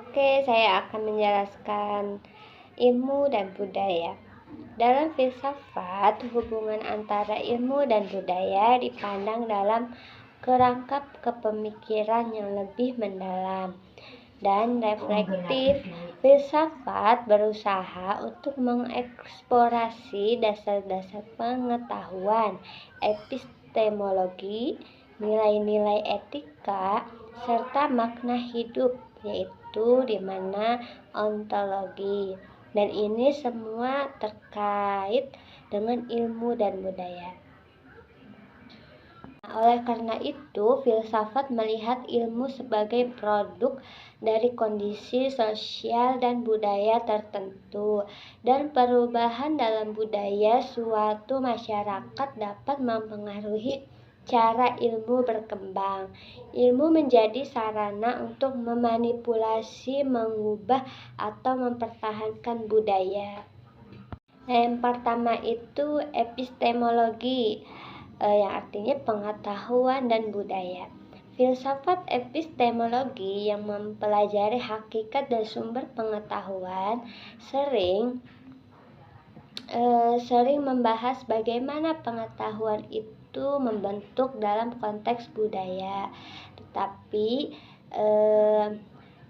Oke, saya akan menjelaskan ilmu dan budaya. Dalam filsafat, hubungan antara ilmu dan budaya dipandang dalam kerangka kepemikiran yang lebih mendalam dan reflektif. Filsafat berusaha untuk mengeksplorasi dasar-dasar pengetahuan, epistemologi, nilai-nilai etika, serta makna hidup, yaitu di mana ontologi. Dan ini semua terkait dengan ilmu dan budaya. Oleh karena itu, filsafat melihat ilmu sebagai produk dari kondisi sosial dan budaya tertentu, dan perubahan dalam budaya suatu masyarakat dapat mempengaruhi cara ilmu berkembang. Ilmu menjadi sarana untuk memanipulasi, mengubah, atau mempertahankan budaya. Yang pertama itu epistemologi, yang artinya pengetahuan dan budaya. Filsafat epistemologi yang mempelajari hakikat dan sumber pengetahuan sering membahas bagaimana pengetahuan itu membentuk dalam konteks budaya. Tetapi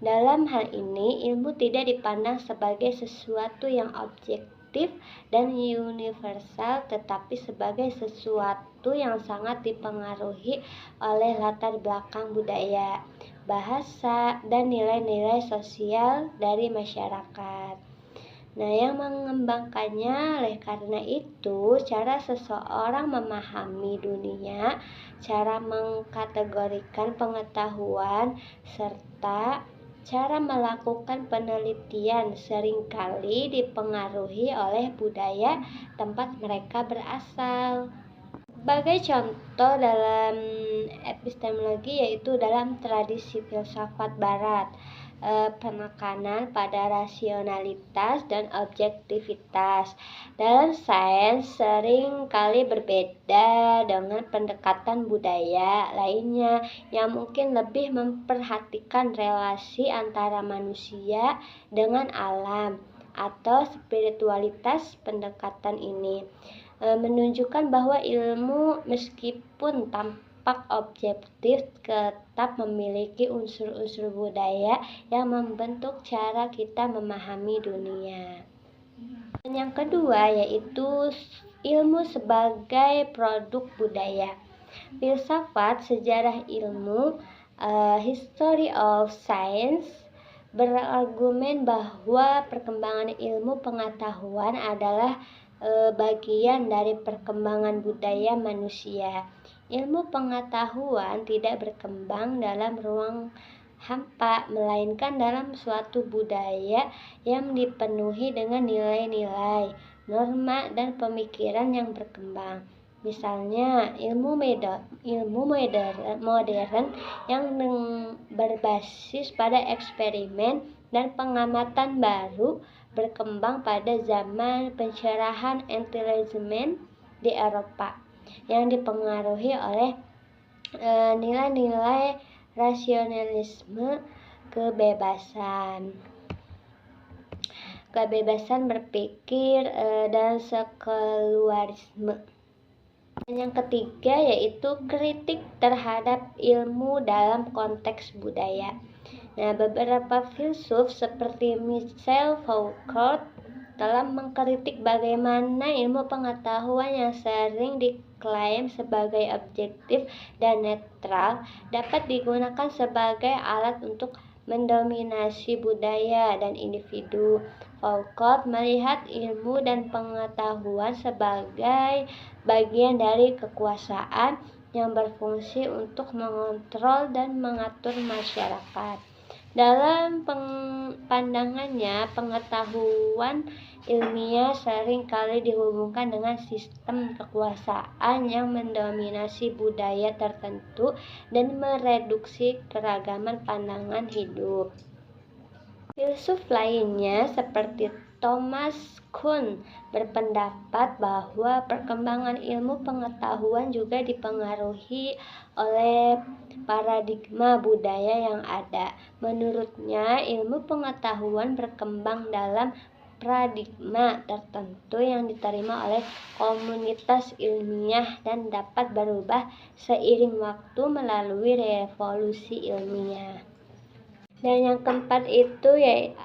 dalam hal ini, ilmu tidak dipandang sebagai sesuatu yang objektif dan universal, tetapi sebagai sesuatu yang sangat dipengaruhi oleh latar belakang budaya, bahasa, dan nilai-nilai sosial dari masyarakat. Nah, yang mengembangkannya. Oleh karena itu, cara seseorang memahami dunia, cara mengkategorikan pengetahuan, serta cara melakukan penelitian seringkali dipengaruhi oleh budaya tempat mereka berasal. Sebagai contoh dalam epistemologi, yaitu dalam tradisi filsafat barat, penekanan pada rasionalitas dan objektivitas. Dalam sains sering kali berbeda dengan pendekatan budaya lainnya yang mungkin lebih memperhatikan relasi antara manusia dengan alam atau spiritualitas. Pendekatan ini menunjukkan bahwa ilmu meskipun tampak objektif tetap memiliki unsur-unsur budaya yang membentuk cara kita memahami dunia. Dan yang kedua yaitu ilmu sebagai produk budaya. Filsafat sejarah ilmu, history of science, berargumen bahwa perkembangan ilmu pengetahuan adalah bagian dari perkembangan budaya manusia. Ilmu pengetahuan tidak berkembang dalam ruang hampa, melainkan dalam suatu budaya yang dipenuhi dengan nilai-nilai, norma, dan pemikiran yang berkembang. Misalnya, ilmu modern yang berbasis pada eksperimen dan pengamatan baru berkembang pada zaman pencerahan Enlightenment di Eropa, yang dipengaruhi oleh nilai-nilai rasionalisme, kebebasan berpikir, dan sekularisme. Dan yang ketiga yaitu kritik terhadap ilmu dalam konteks budaya. Nah, beberapa filsuf seperti Michel Foucault telah mengkritik bagaimana ilmu pengetahuan yang sering diklaim sebagai objektif dan netral dapat digunakan sebagai alat untuk mendominasi budaya dan individu. Foucault melihat ilmu dan pengetahuan sebagai bagian dari kekuasaan yang berfungsi untuk mengontrol dan mengatur masyarakat. Dalam pandangannya, pengetahuan ilmiah sering kali dihubungkan dengan sistem kekuasaan yang mendominasi budaya tertentu dan mereduksi keragaman pandangan hidup. Filsuf lainnya seperti Thomas Kuhn berpendapat bahwa perkembangan ilmu pengetahuan juga dipengaruhi oleh paradigma budaya yang ada. Menurutnya, ilmu pengetahuan berkembang dalam paradigma tertentu yang diterima oleh komunitas ilmiah dan dapat berubah seiring waktu melalui revolusi ilmiah. Dan yang keempat itu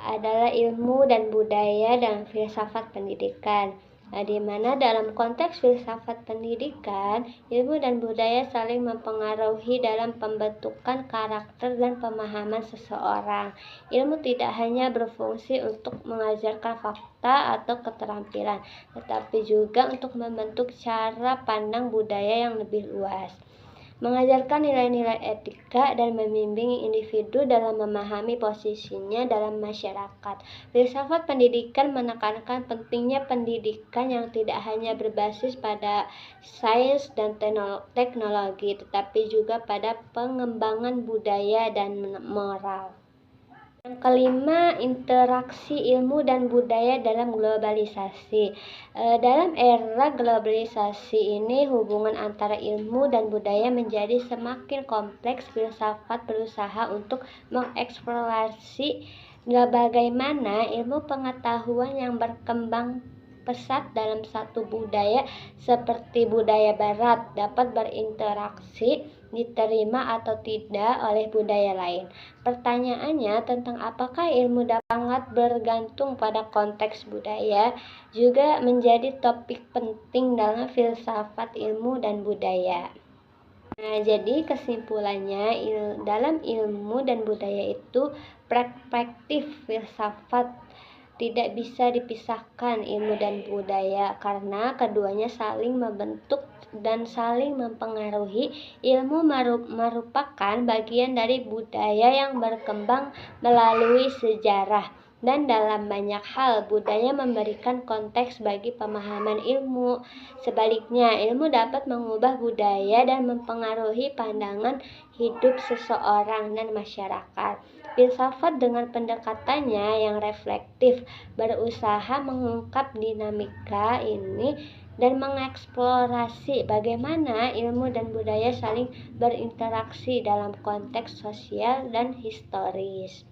adalah ilmu dan budaya dan filsafat pendidikan. Di mana dalam konteks filsafat pendidikan, ilmu dan budaya saling mempengaruhi dalam pembentukan karakter dan pemahaman seseorang. Ilmu tidak hanya berfungsi untuk mengajarkan fakta atau keterampilan, tetapi juga untuk membentuk cara pandang budaya yang lebih luas, mengajarkan nilai-nilai etika dan membimbing individu dalam memahami posisinya dalam masyarakat. Filsafat pendidikan menekankan pentingnya pendidikan yang tidak hanya berbasis pada sains dan teknologi, tetapi juga pada pengembangan budaya dan moral. Yang kelima, interaksi ilmu dan budaya dalam globalisasi. Dalam era globalisasi ini, hubungan antara ilmu dan budaya menjadi semakin kompleks. Filsafat berusaha untuk mengeksplorasi bagaimana ilmu pengetahuan yang berkembang pesat dalam satu budaya seperti budaya barat dapat berinteraksi, diterima atau tidak oleh budaya lain. Pertanyaannya tentang apakah ilmu dapat sangat bergantung pada konteks budaya juga menjadi topik penting dalam filsafat ilmu dan budaya. Nah, jadi kesimpulannya dalam ilmu dan budaya itu perspektif filsafat tidak bisa dipisahkan ilmu dan budaya karena keduanya saling membentuk dan saling mempengaruhi. Ilmu merupakan bagian dari budaya yang berkembang melalui sejarah, dan dalam banyak hal budaya memberikan konteks bagi pemahaman ilmu. Sebaliknya, ilmu dapat mengubah budaya dan mempengaruhi pandangan hidup seseorang dan masyarakat. Filsafat dengan pendekatannya yang reflektif berusaha mengungkap dinamika ini dan mengeksplorasi bagaimana ilmu dan budaya saling berinteraksi dalam konteks sosial dan historis.